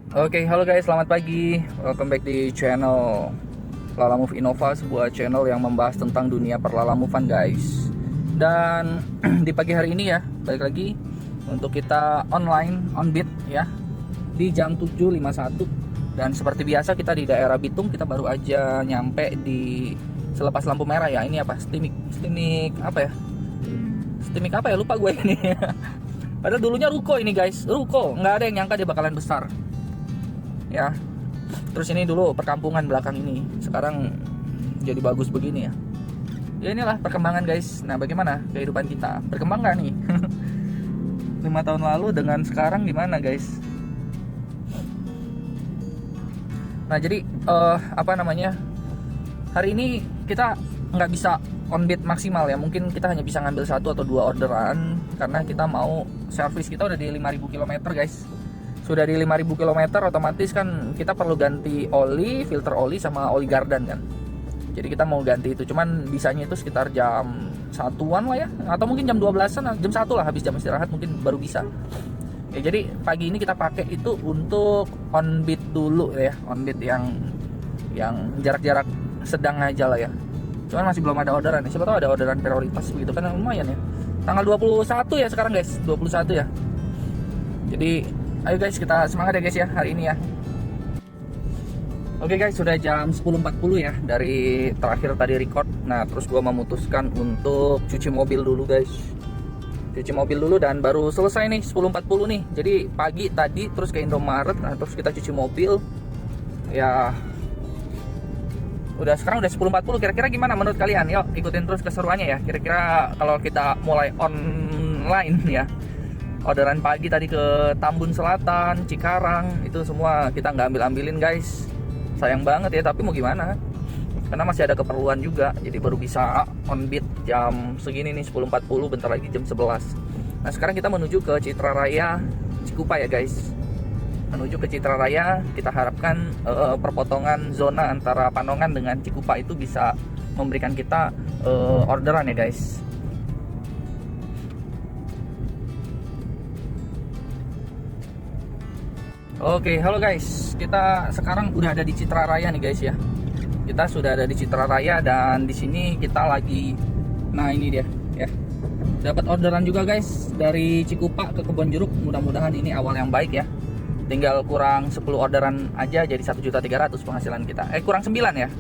Oke, halo guys, selamat pagi. Welcome back di channel Lalamove Innova, sebuah channel yang membahas tentang dunia perlalamovan guys. Dan di pagi hari ini ya, balik lagi untuk kita online, on beat ya, di jam 7.51. Dan seperti biasa kita di daerah Bitung, kita baru aja nyampe di selepas lampu merah ya. Ini apa? Stimik apa ya? Stimik apa ya? Lupa gue ini. Padahal dulunya ruko ini guys, ruko. Nggak ada yang nyangka dia bakalan besar. Ya, terus ini dulu perkampungan belakang ini, sekarang jadi bagus begini ya. Ya inilah perkembangan guys. Nah, bagaimana kehidupan kita, berkembang nggak nih? 5 tahun lalu dengan sekarang gimana guys? Nah jadi apa namanya, hari ini kita nggak bisa on beat maksimal ya. Mungkin kita hanya bisa ngambil 1 atau 2 orderan, karena kita mau servis kita udah di 5.000 km guys. Sudah di 5.000 km otomatis kan kita perlu ganti oli, filter oli sama oli gardan kan. Jadi kita mau ganti itu, cuman bisanya itu sekitar jam 1-an lah ya, atau mungkin jam 12-an, jam 1 lah, habis jam istirahat mungkin baru bisa. Ya, jadi pagi ini kita pakai itu untuk on beat dulu ya, on beat yang jarak-jarak sedang aja lah ya. Cuman masih belum ada orderan ya. Siapa tahu ada orderan prioritas begitu kan, lumayan ya. Tanggal 21 ya sekarang guys, 21 ya. Jadi ayo guys, kita semangat ya guys ya hari ini ya. Oke guys, sudah jam 10.40 ya dari terakhir tadi record. Nah, terus gua memutuskan untuk cuci mobil dulu guys. Cuci mobil dulu dan baru selesai nih 10.40 nih. Jadi pagi tadi terus ke Indomaret, nah terus kita cuci mobil. Ya udah, sekarang udah 10.40. Kira-kira gimana menurut kalian? Yuk ikutin terus keseruannya ya. Kira-kira kalau kita mulai online ya, orderan pagi tadi ke Tambun Selatan, Cikarang, itu semua kita nggak ambil-ambilin guys. Sayang banget ya, tapi mau gimana, karena masih ada keperluan juga. Jadi baru bisa on beat jam segini nih, 10.40, bentar lagi jam 11. Nah sekarang kita menuju ke Citra Raya Cikupa ya guys. Menuju ke Citra Raya, kita harapkan perpotongan zona antara Panongan dengan Cikupa itu bisa memberikan kita orderan ya guys. Oke, halo guys. Kita sekarang udah ada di Citra Raya nih guys ya. Kita sudah ada di Citra Raya dan di sini kita lagi, nah ini dia ya. Dapat orderan juga guys dari Cikupa ke Kebonjeruk. Mudah-mudahan ini awal yang baik ya. Tinggal kurang 10 orderan aja jadi 1.300.000 penghasilan kita. Kurang 9 ya.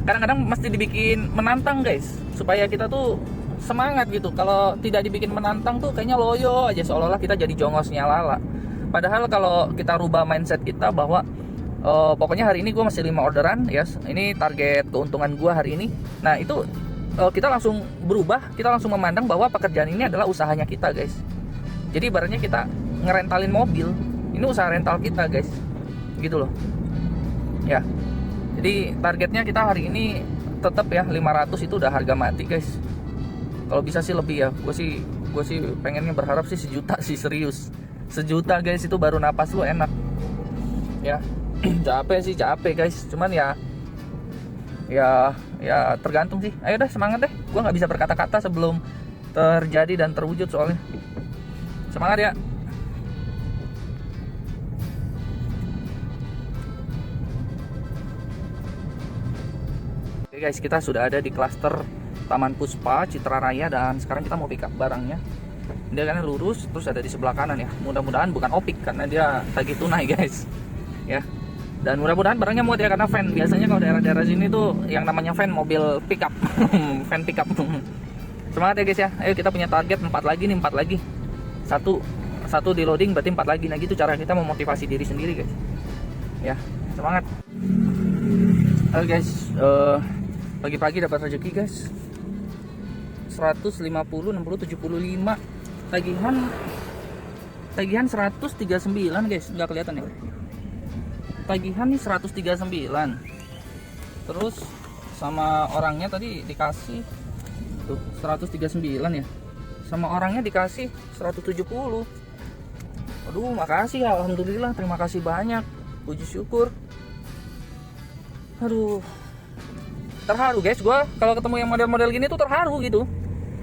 Kadang-kadang mesti dibikin menantang guys, supaya kita tuh semangat gitu. Kalau tidak dibikin menantang tuh kayaknya loyo aja, seolah-olah kita jadi jongosnya lala. Padahal kalau kita rubah mindset kita bahwa pokoknya hari ini gue masih 5 orderan ya, ini target keuntungan gue hari ini. Nah itu kita langsung berubah, kita langsung memandang bahwa pekerjaan ini adalah usahanya kita guys. Jadi ibaratnya kita ngerentalin mobil, ini usaha rental kita guys, gitu loh ya. Jadi targetnya kita hari ini tetap ya 500, itu udah harga mati guys. Kalau bisa sih lebih ya, gue sih pengennya, berharap sih 1 juta sih, serius. 1 juta guys, itu baru napas lu enak ya. Capek sih, capek guys, cuman ya tergantung sih. Ayo dah, semangat deh. Gua nggak bisa berkata-kata sebelum terjadi dan terwujud soalnya. Semangat ya. Oke guys, kita sudah ada di klaster Taman Puspa Citra Raya dan sekarang kita mau pick up barangnya. Dia kan lurus, terus ada di sebelah kanan ya. Mudah-mudahan bukan opik, karena dia tagih tunai guys ya. Dan mudah-mudahan barangnya muat ya, karena van. Biasanya kalau daerah-daerah sini tuh yang namanya van mobil pickup. Van pickup. Semangat ya guys ya. Ayo, kita punya target 4 lagi nih, 4 lagi. Satu di loading berarti 4 lagi. Nah gitu cara kita memotivasi diri sendiri guys ya. Semangat. Oke guys, pagi-pagi dapat rezeki guys. 150, 60, 75. Tagihan 139 guys, nggak kelihatan ya. Tagihan nih 139. Terus sama orangnya tadi dikasih tuh 139 ya. Sama orangnya dikasih 170. Aduh, makasih ya, alhamdulillah, terima kasih banyak. Puji syukur. Aduh, terharu guys, gua kalau ketemu yang model-model gini tuh terharu gitu.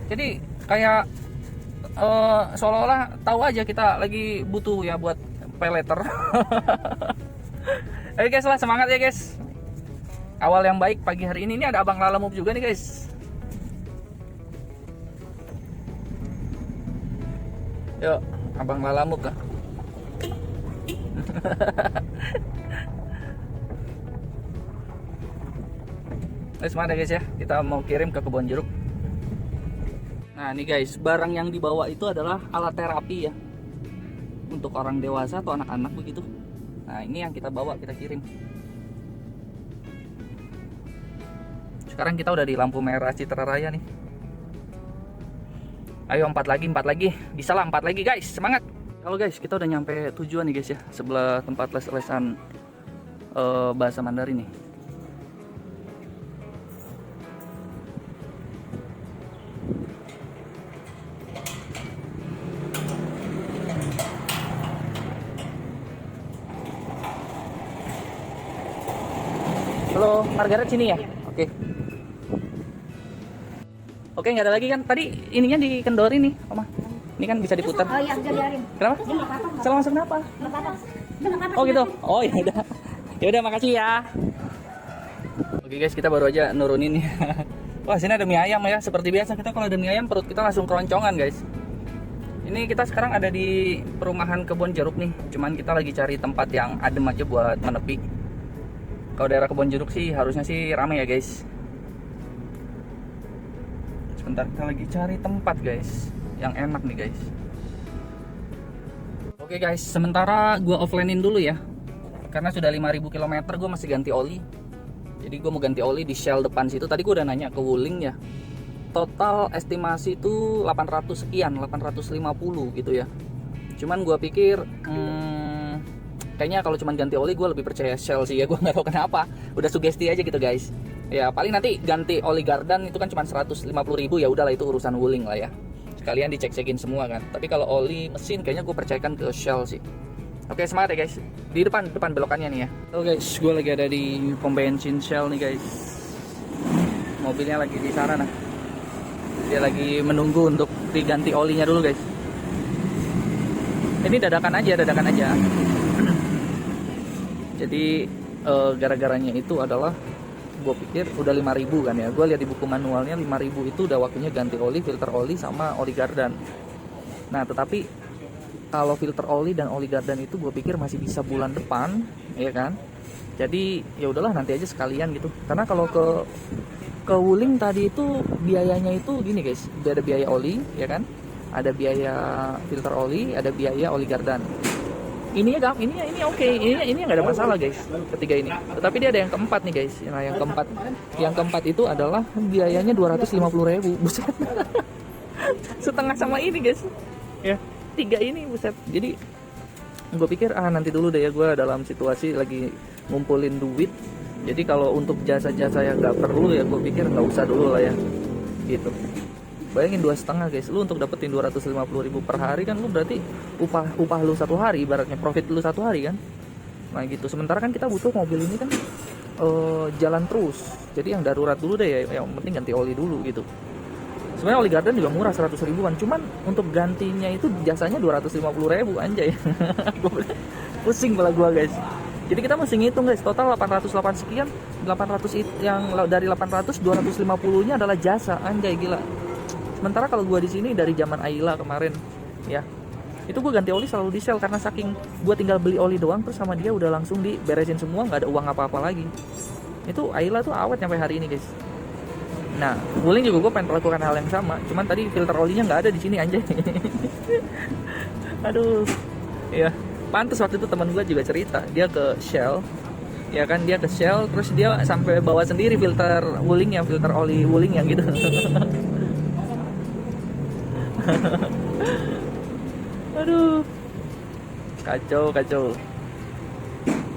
Jadi kayak seolah-olah tahu aja kita lagi butuh ya buat pay later. Oke guys lah, semangat ya guys. Awal yang baik pagi hari ini. Ini ada Abang Lala Move juga nih guys. Yuk, Abang Lala Move lah. Semangat ya guys ya. Kita mau kirim ke kebun jeruk. Nah ini guys, barang yang dibawa itu adalah alat terapi ya, untuk orang dewasa atau anak-anak begitu. Nah ini yang kita bawa, kita kirim. Sekarang kita udah di lampu merah Citra Raya nih. Ayo 4 lagi. Bisa lah 4 lagi guys, semangat. Kalau guys, kita udah nyampe tujuan nih guys ya, sebelah tempat les-lesan bahasa Mandarin nih. Halo, Margaret sini ya? Oke. Oke, nggak ada lagi kan? Tadi ininya dikendorin nih, Oma. Ini kan bisa diputar. Oh iya, udah biarin. Kenapa? Salah masuk kenapa? Nggak apa-apa. Oh gitu. Oh ya udah. Ya udah, makasih ya. Oke guys, kita baru aja nurunin nih. Wah, sini ada mie ayam ya. Seperti biasa kita kalau ada mie ayam perut kita langsung keroncongan, guys. Ini kita sekarang ada di perumahan Kebon Jeruk nih. Cuman kita lagi cari tempat yang adem aja buat menepi. Kalau daerah Kebon Jeruk sih harusnya sih ramai ya, guys. Sebentar, kita lagi cari tempat, guys, yang enak nih, guys. Oke guys, sementara gua offline-in dulu ya. Karena sudah 5.000 km gua masih ganti oli. Jadi gua mau ganti oli di Shell depan situ. Tadi gua udah nanya ke Wuling ya. Total estimasi itu 800 sekian, 850 gitu ya. Cuman gua pikir kayaknya kalau cuman ganti oli gua lebih percaya Shell sih ya. Gua nggak tahu kenapa. Udah sugesti aja gitu, guys. Ya paling nanti ganti oli gardan itu kan cuma 150.000, ya udahlah itu urusan Wuling lah ya. Sekalian dicek-cekin semua kan. Tapi kalau oli mesin kayaknya gue percayakan ke Shell sih. Oke, semangat ya guys. Di depan belokannya nih ya. Oke guys, gue lagi ada di pom bensin Shell nih guys. Mobilnya lagi di sana nah. Dia lagi menunggu untuk diganti olinya dulu guys. Ini dadakan aja. Jadi gara-garanya itu adalah gue pikir udah 5.000 kan ya. Gue lihat di buku manualnya 5.000 itu udah waktunya ganti oli, filter oli sama oli gardan. Nah tetapi kalau filter oli dan oli gardan itu gue pikir masih bisa bulan depan ya kan. Jadi ya udahlah nanti aja sekalian gitu. Karena kalau ke Wuling tadi itu biayanya itu gini guys, udah ada biaya oli ya kan, ada biaya filter oli, ada biaya oli gardan. Ini oke, ini nggak ada masalah guys, ketiga ini. Tetapi dia ada yang keempat nih guys. Nah yang keempat itu adalah biayanya 250.000, buset. Setengah sama ini guys, ya 3 ini buset. Jadi gue pikir nanti dulu deh ya, gue dalam situasi lagi ngumpulin duit. Jadi kalau untuk jasa-jasa yang nggak perlu ya gue pikir nggak usah dulu lah ya, gitu. Bayangin 2,5 guys, lu untuk dapetin 250.000 per hari kan, lu berarti upah lu 1 hari, ibaratnya profit lu 1 hari kan. Nah gitu, sementara kan kita butuh mobil ini kan jalan terus. Jadi yang darurat dulu deh ya, yang penting ganti oli dulu gitu. Sebenarnya oli gardan juga murah 100.000-an, cuman untuk gantinya itu jasanya 250.000 anjay. Pusing pala gua guys. Jadi kita mesti ngitung guys, total 808 sekian, 800 yang dari 800 250-nya adalah jasa, anjay gila. Sementara kalau gue di sini dari zaman Ayla kemarin, ya, itu gue ganti oli selalu di Shell karena saking gue tinggal beli oli doang, terus sama dia udah langsung diberesin semua, nggak ada uang apa-apa lagi. Itu Ayla tuh awet sampai hari ini guys. Nah, Wuling juga gue pengen melakukan hal yang sama, cuman tadi filter olinya nggak ada di sini anjay. Aduh, ya, pantas waktu itu teman gue juga cerita, dia ke Shell, ya kan dia ke Shell, terus dia sampai bawa sendiri filter Wuling yang filter oli Wuling yang gitu. Aduh, kacau.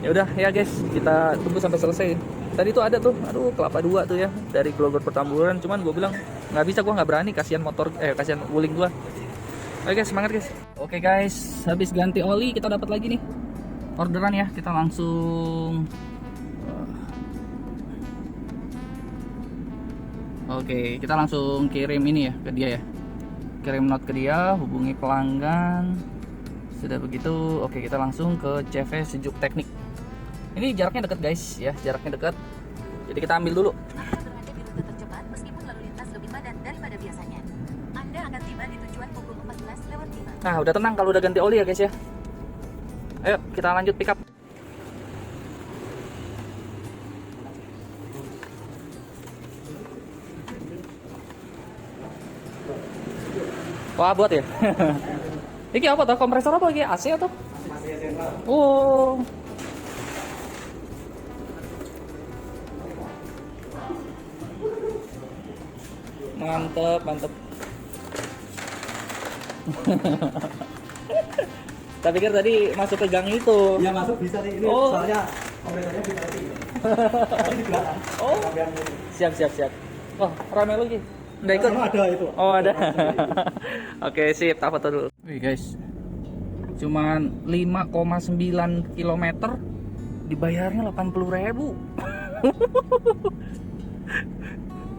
Ya udah ya guys, kita tunggu sampai selesai. Tadi tuh ada tuh, aduh kelapa 2 tuh ya dari Glogor Petamburan. Cuman gue bilang nggak bisa, gue nggak berani, kasihan kasihan Wuling gue. Oke guys, semangat guys. Oke guys, habis ganti oli kita dapat lagi nih orderan ya. Kita langsung kita langsung kirim ini ya ke dia ya. Kirim note ke dia, hubungi pelanggan Sudah begitu, oke kita langsung ke CV Sejuk Teknik. Ini jaraknya dekat guys ya, jaraknya dekat. Jadi kita ambil dulu. Anda berada di rute tercepat meskipun lalu lintas lebih padat daripada biasanya. Anda akan tiba di tujuan pukul 14:05. Nah, udah tenang kalau udah ganti oli ya guys ya. Ayo kita lanjut pick up. Wah, buat ya. Ini apa tuh? Kompresor apa lagi? AC atau? Oh. Mantep, mantep. Saya pikir tadi masuk ke gang itu. Ya masuk bisa nih, ini Oh. soalnya kompresornya bisa nih. Tadi di belakang. Oh. Siap, siap, siap. Wah, rame lagi. Nggak ikut? Sama ada itu. Oh, ada. Oke, sip. Tak foto dulu. Wih, guys. Cuman 5,9 km dibayarnya 80.000.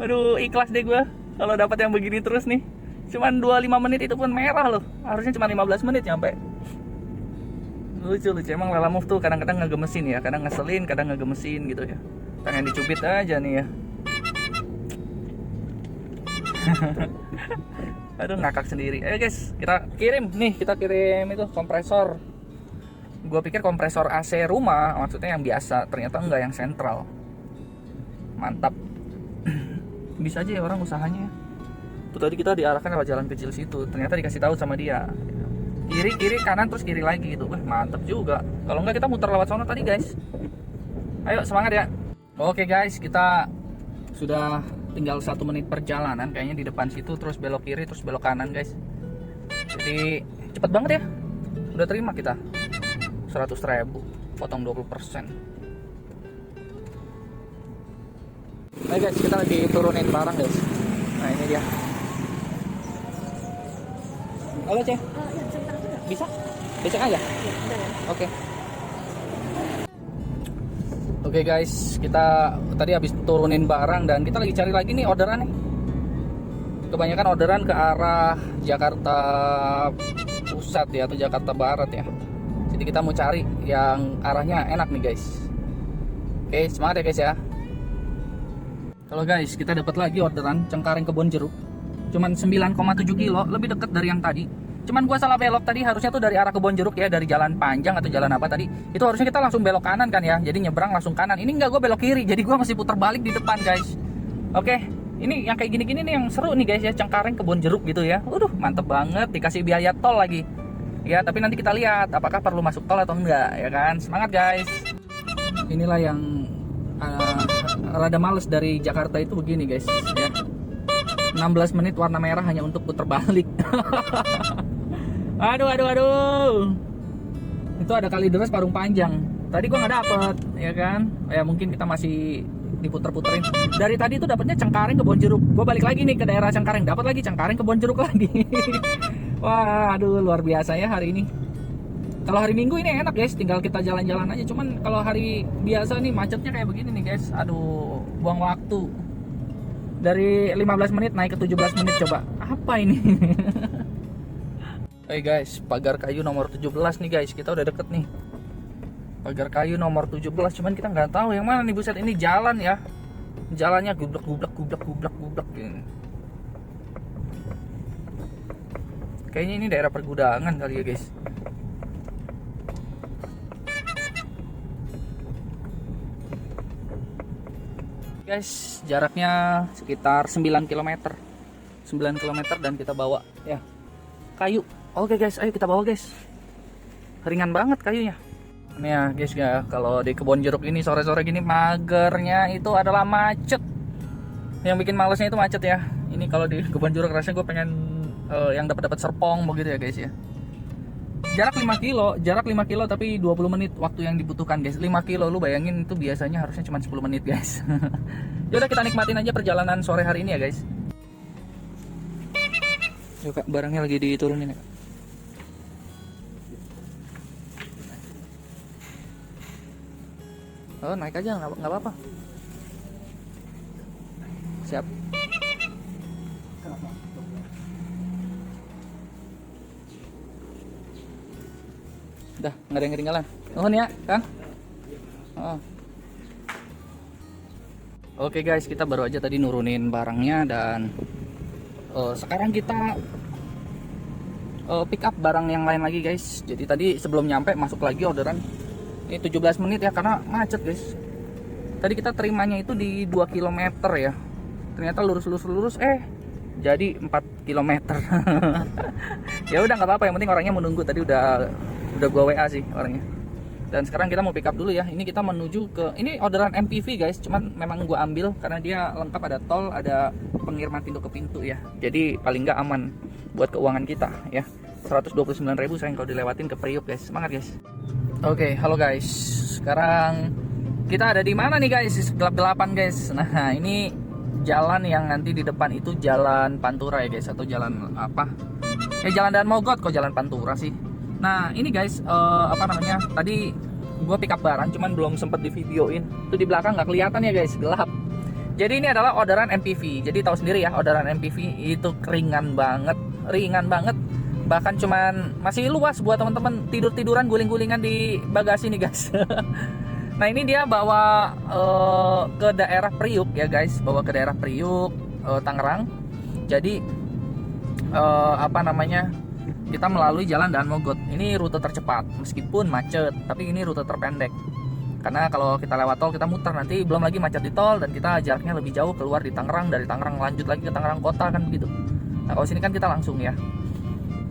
Aduh, ikhlas deh gua kalau dapat yang begini terus nih. Cuman 25 menit itu pun merah loh. Harusnya cuma 15 menit nyampe. Lucu emang Lala Move tuh kadang-kadang ngegemesin ya, kadang ngeselin, kadang ngegemesin gitu ya. Pengen dicubit aja nih ya. Aduh, ngakak sendiri. Ayo guys, kita kirim itu kompresor. Gua pikir kompresor AC rumah, maksudnya yang biasa, ternyata enggak, yang sentral. Mantap. Bisa aja ya orang usahanya. Tuh tadi kita diarahkan lewat jalan kecil situ, ternyata dikasih tahu sama dia. Kiri kanan terus kiri lagi gitu. Wah, mantap juga. Kalau enggak kita muter lewat sana tadi, guys. Ayo semangat ya. Oke guys, kita sudah tinggal 1 menit perjalanan kayaknya di depan situ, terus belok kiri terus belok kanan guys. Jadi cepet banget ya. Udah terima kita 100.000 potong 20%. Nah guys, kita lagi turunin barang guys. Nah ini dia. Halo Ceh, Ya, sebentar aja. bisa? Besok aja? Ya, udah ya. Oke. Oke guys, kita tadi habis turunin barang dan kita lagi cari lagi nih orderan nih. Kebanyakan orderan ke arah Jakarta Pusat ya, atau Jakarta Barat ya. Jadi kita mau cari yang arahnya enak nih guys. Oke, semangat ya guys ya. Kalau guys, kita dapat lagi orderan Cengkareng Kebonjeruk. Cuman 9,7 kilo, lebih dekat dari yang tadi. Cuman gua salah belok tadi, harusnya tuh dari arah Kebonjeruk ya, dari jalan panjang atau jalan apa tadi. Itu harusnya kita langsung belok kanan kan ya. Jadi nyebrang langsung kanan. Ini enggak, gua belok kiri. Jadi gua masih putar balik di depan, guys. Oke. Ini yang kayak gini-gini nih yang seru nih guys ya, Cengkareng Kebonjeruk gitu ya. Mantep banget, dikasih biaya tol lagi. Ya, tapi nanti kita lihat apakah perlu masuk tol atau enggak ya kan. Semangat guys. Inilah yang rada males dari Jakarta itu begini guys ya. 16 menit warna merah hanya untuk putar balik. Aduh. Itu ada kali deras parung panjang. Tadi gua nggak dapet, ya kan? Ya mungkin kita masih diputer-puterin. Dari tadi tuh dapatnya Cengkareng Kebonjeruk. Gua balik lagi nih ke daerah Cengkareng, dapat lagi Cengkareng Kebonjeruk lagi. Wah, aduh luar biasa ya hari ini. Kalau hari Minggu ini enak guys, tinggal kita jalan-jalan aja. Cuman kalau hari biasa nih macetnya kayak begini nih guys. Aduh, buang waktu. Dari 15 menit naik ke 17 menit coba. Apa ini? Hey guys, pagar kayu nomor 17 nih guys. Kita udah deket nih. Pagar kayu nomor 17, cuman kita nggak tahu yang mana nih buset. Ini jalan ya. Jalannya gublek gini. Kayaknya ini daerah pergudangan kali ya guys. Guys, jaraknya sekitar 9 km. 9 km dan kita bawa ya kayu. Oke guys, ayo kita bawa guys. Ringan banget kayunya. Ini ya guys ya, kalau di Kebonjeruk ini sore-sore gini magernya itu adalah macet. Yang bikin malesnya itu macet ya. Ini kalau di Kebonjeruk rasanya gue pengen yang dapat serpong begitu ya guys ya. Jarak 5 kilo tapi 20 menit waktu yang dibutuhkan guys. 5 kilo lu bayangin itu biasanya harusnya cuma 10 menit guys. Yaudah kita nikmatin aja perjalanan sore hari ini ya guys. Yuk kak, barangnya lagi diturunin ya. Oh naik aja nggak apa-apa. Siap. Dah, nggak ada yang ketinggalan. Nuhun ya, Kang. Oh. Oke guys, kita baru aja tadi nurunin barangnya dan sekarang kita pick up barang yang lain lagi guys. Jadi tadi sebelum nyampe masuk lagi orderan. Ini 17 menit ya karena macet guys. Tadi kita terimanya itu di 2 km ya. Ternyata lurus jadi 4 km. Ya udah nggak apa-apa, yang penting orangnya menunggu. Tadi udah gua WA sih orangnya. Dan sekarang kita mau pick up dulu ya. Ini kita menuju ke, ini orderan MPV guys, cuman memang gua ambil karena dia lengkap, ada tol, ada pengiriman pintu ke pintu ya. Jadi paling nggak aman buat keuangan kita ya. 129.000 sayang kalau dilewatin ke Priuk guys. Semangat guys. Oke, halo guys. Sekarang kita ada di mana nih guys? Gelap-gelapan guys. Nah, ini jalan yang nanti di depan itu jalan Pantura ya guys, atau jalan apa? Jalan Dan Mogot, kok jalan Pantura sih. Nah, ini guys, apa namanya? Tadi gua pick up barang cuman belum sempet di videoin. Itu di belakang nggak kelihatan ya guys, gelap. Jadi ini adalah orderan MPV. Jadi tahu sendiri ya, orderan MPV itu ringan banget. Bahkan cuman masih luas buat teman-teman tidur-tiduran, guling-gulingan di bagasi nih guys. Nah, ini dia bawa ke daerah Priuk ya guys, bawa ke daerah Priuk, Tangerang. Jadi apa namanya, kita melalui jalan Dan Mogot. Ini rute tercepat meskipun macet, tapi ini rute terpendek. Karena kalau kita lewat tol kita muter, nanti belum lagi macet di tol dan kita jaraknya lebih jauh keluar di Tangerang, dari Tangerang lanjut lagi ke Tangerang kota kan begitu. Nah, kalau sini kan kita langsung ya.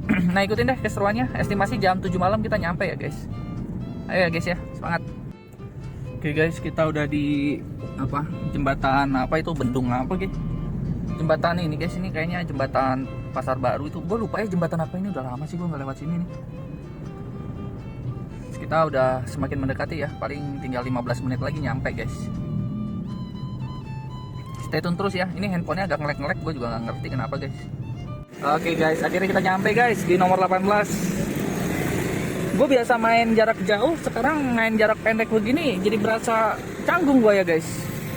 Nah, ikutin deh keseruannya. Estimasi jam 7 malam kita nyampe ya guys. Ayo ya guys ya, semangat. Oke guys, kita udah di apa, jembatan apa itu, bendung apa gitu. Jembatan ini guys, ini kayaknya jembatan Pasar Baru itu. Gue lupa ya jembatan apa ini, udah lama sih gue nggak lewat sini nih. Terus kita udah semakin mendekati ya, paling tinggal 15 menit lagi nyampe guys. Stay tune terus ya. Ini handphonenya agak ngelek-ngelek, gue juga nggak ngerti kenapa guys. Oke guys, akhirnya kita nyampe guys di nomor 18. Gue biasa main jarak jauh, sekarang main jarak pendek begini jadi berasa canggung gue ya guys.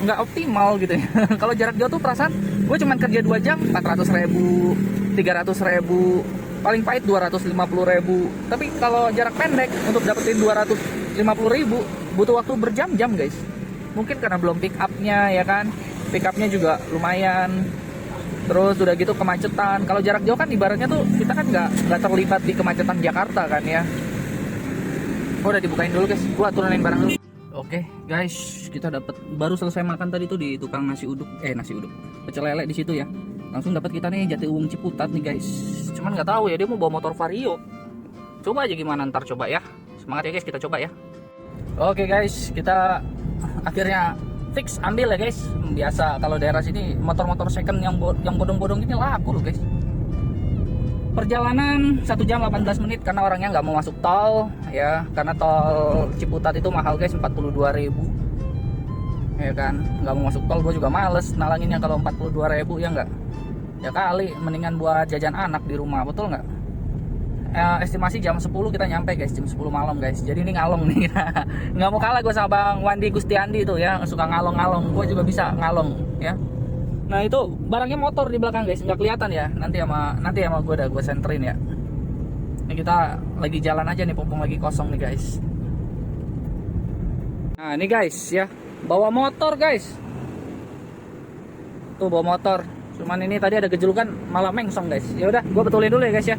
Nggak optimal gitu ya. Kalau jarak jauh tuh perasaan gue cuma kerja 2 jam 400.000, 300.000, paling pahit 250.000. Tapi kalau jarak pendek untuk dapetin 250.000 butuh waktu berjam-jam guys. Mungkin karena belum pick up-nya ya kan. Pick up-nya juga lumayan. Terus udah gitu kemacetan. Kalau jarak jauh kan ibaratnya tuh kita kan nggak terlibat di kemacetan Jakarta kan ya. Udah dibukain dulu guys. Gua turunin barang dulu. Oke guys, kita baru selesai makan tadi tuh di tukang nasi uduk, pecel lele di situ ya. Langsung dapat kita nih Jatiuwung Ciputat nih guys. Cuman nggak tahu ya dia mau bawa motor Vario. Coba aja gimana, ntar coba ya. Semangat ya guys, kita coba ya. Oke guys, kita akhirnya fix ambil ya guys. Biasa kalau daerah sini motor-motor second yang bodong-bodong ini laku loh guys. Perjalanan 1 jam 18 menit karena orangnya nggak mau masuk tol ya, karena tol Ciputat itu mahal guys, 42.000 ya kan. Nggak mau masuk tol, gue juga males nalanginnya kalau 42.000 ya nggak. Ya kali mendingan buat jajan anak di rumah, betul nggak? Estimasi jam 10 kita nyampe guys, jam 10 malam guys. Jadi ini ngalong nih. Nggak mau kalah gue sama Bang Wandi Gustiandi tuh ya, suka ngalong-ngalong. Gue juga bisa ngalong ya. Nah itu barangnya motor di belakang guys, nggak kelihatan ya. Nanti sama gue senterin ya. Ini kita lagi jalan aja nih, mumpung lagi kosong nih guys. Nah ini guys ya, bawa motor guys. Tuh bawa motor. Cuman ini tadi ada gejolukan malah mengsong guys. Ya udah, gue betulin dulu ya guys ya.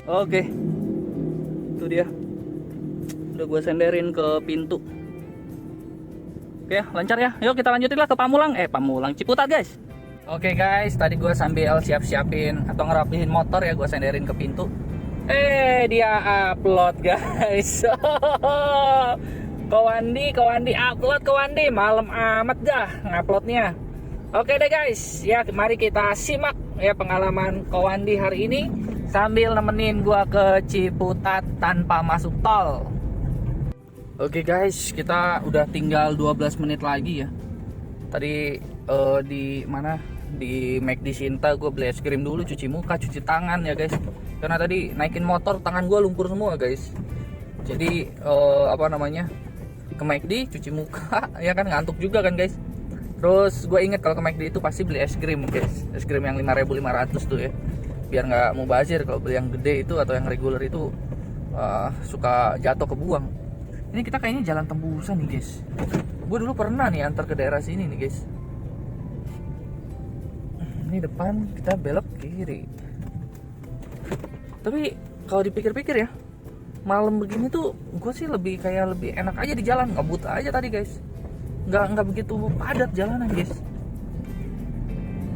Oke, itu dia. Udah gue senderin ke pintu. Oke, lancar ya. Yuk kita lanjutin lah ke Pamulang, Ciputat guys. Oke guys, tadi gue sambil siap-siapin atau ngerapihin motor ya, gue senderin ke pintu. Dia upload guys. Kowandi upload, Kowandi malam amat dah nguploadnya. Oke deh guys, ya mari kita simak ya pengalaman Kowandi hari ini sambil nemenin gua ke Ciputat tanpa masuk tol. Oke guys, kita udah tinggal 12 menit lagi ya. Tadi di mana? Di McD Sinta gue beli es krim dulu, cuci muka, cuci tangan ya guys. Karena tadi naikin motor tangan gue lumpur semua guys. Jadi apa namanya? Ke McD cuci muka ya kan, ngantuk juga kan guys. Terus gue inget kalau ke McD itu pasti beli es krim guys. Es krim yang 5.500 tuh ya. biar nggak mubazir. Kalau beli yang gede itu atau yang regular itu suka jatuh kebuang. Ini kita kayaknya jalan tembusan nih guys. Gue dulu pernah nih antar ke daerah sini nih guys. Ini depan kita belok kiri. Tapi kalau dipikir-pikir ya, malam begini tuh gue sih lebih enak aja di jalan, ngebut aja tadi guys. Nggak begitu padat jalanan guys.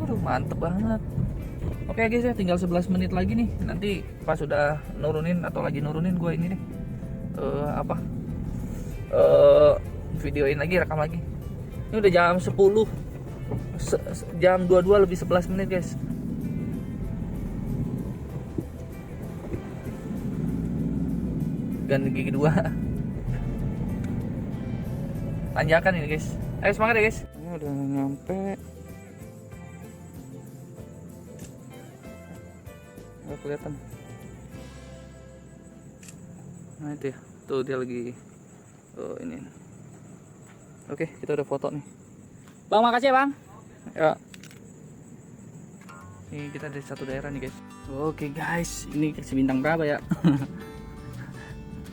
Waduh, mantep banget. Oke guys ya, tinggal 11 menit lagi nih. Nanti pas sudah nurunin atau lagi nurunin gue ini nih videoin lagi, rekam lagi. Ini udah jam 10, jam 22 lebih 11 menit guys. Ganti gigi 2. Tanjakan ini guys. Ayo semangat ya guys. Ini udah nyampe. Nggak kelihatan. Nah itu ya, tuh dia lagi. Oh ini. Oke, kita udah foto nih. Bang, makasih ya bang. Ya. Ini kita dari satu daerah nih guys. Oke guys, ini kasih bintang berapa ya?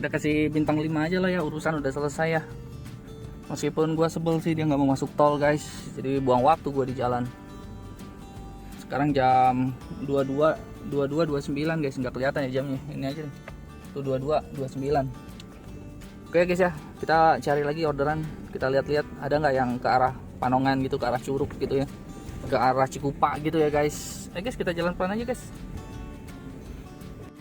Udah kasih bintang 5 aja lah ya, urusan udah selesai ya. Meskipun gua sebel sih dia nggak mau masuk tol guys, jadi buang waktu gua di jalan. Sekarang jam 22:29 guys, nggak kelihatan ya jamnya. Ini aja nih. Tuh 22:29. Oke guys ya, kita cari lagi orderan. Kita lihat-lihat ada nggak yang ke arah Panongan gitu, ke arah Curug gitu ya, ke arah Cikupa gitu ya guys. Guys, kita jalan pelan aja guys.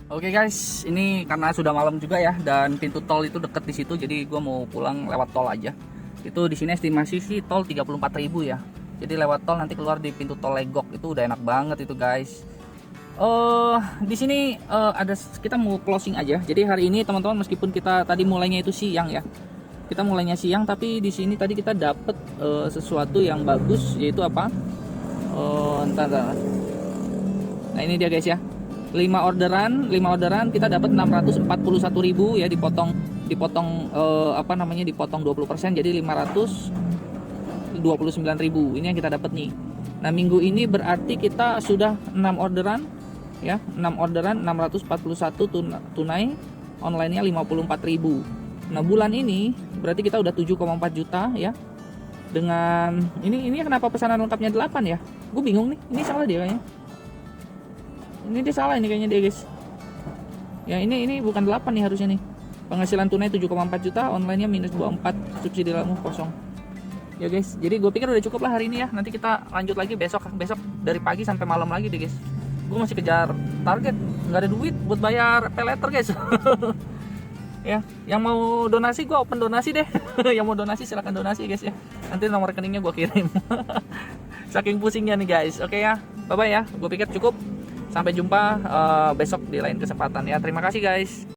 Oke guys, ini karena sudah malam juga ya, dan pintu tol itu deket di situ, jadi gue mau pulang lewat tol aja. Itu di sini estimasi sih tol 34.000 ya. Jadi lewat tol nanti keluar di pintu tol Legok, itu udah enak banget itu guys. Di sini ada, kita mau closing aja. Jadi hari ini teman-teman, meskipun kita tadi mulainya itu siang ya, kita mulainya siang, tapi di sini tadi kita dapet sesuatu yang bagus, yaitu apa? Entar. Nah ini dia guys ya. 5 orderan kita dapat 641.000 ya, dipotong dipotong 20%, jadi 529.000. Ini yang kita dapat nih. Nah, minggu ini berarti kita sudah 6 orderan ya, 6 orderan 641 tunai, online-nya 54.000. Nah, bulan ini berarti kita udah 7,4 juta ya. Dengan ini kenapa pesanan lengkapnya 8 ya? Gue bingung nih. Ini salah dia kayaknya. Ini dia salah ini kayaknya dia guys. Ya ini bukan 8 nih harusnya nih. Penghasilan tunai 7,4 juta, online-nya minus 24, subsidi lamu kosong. Ya guys, jadi gue pikir udah cukup lah hari ini ya. Nanti kita lanjut lagi besok dari pagi sampai malam lagi deh guys. Gue masih kejar target, nggak ada duit buat bayar pay later guys. Ya, yang mau donasi gue open donasi deh. Yang mau donasi silahkan donasi guys ya. Nanti nomor rekeningnya gue kirim. Saking pusingnya nih guys. Oke ya, bye bye ya. Gue pikir cukup. Sampai jumpa besok di lain kesempatan ya. Terima kasih guys.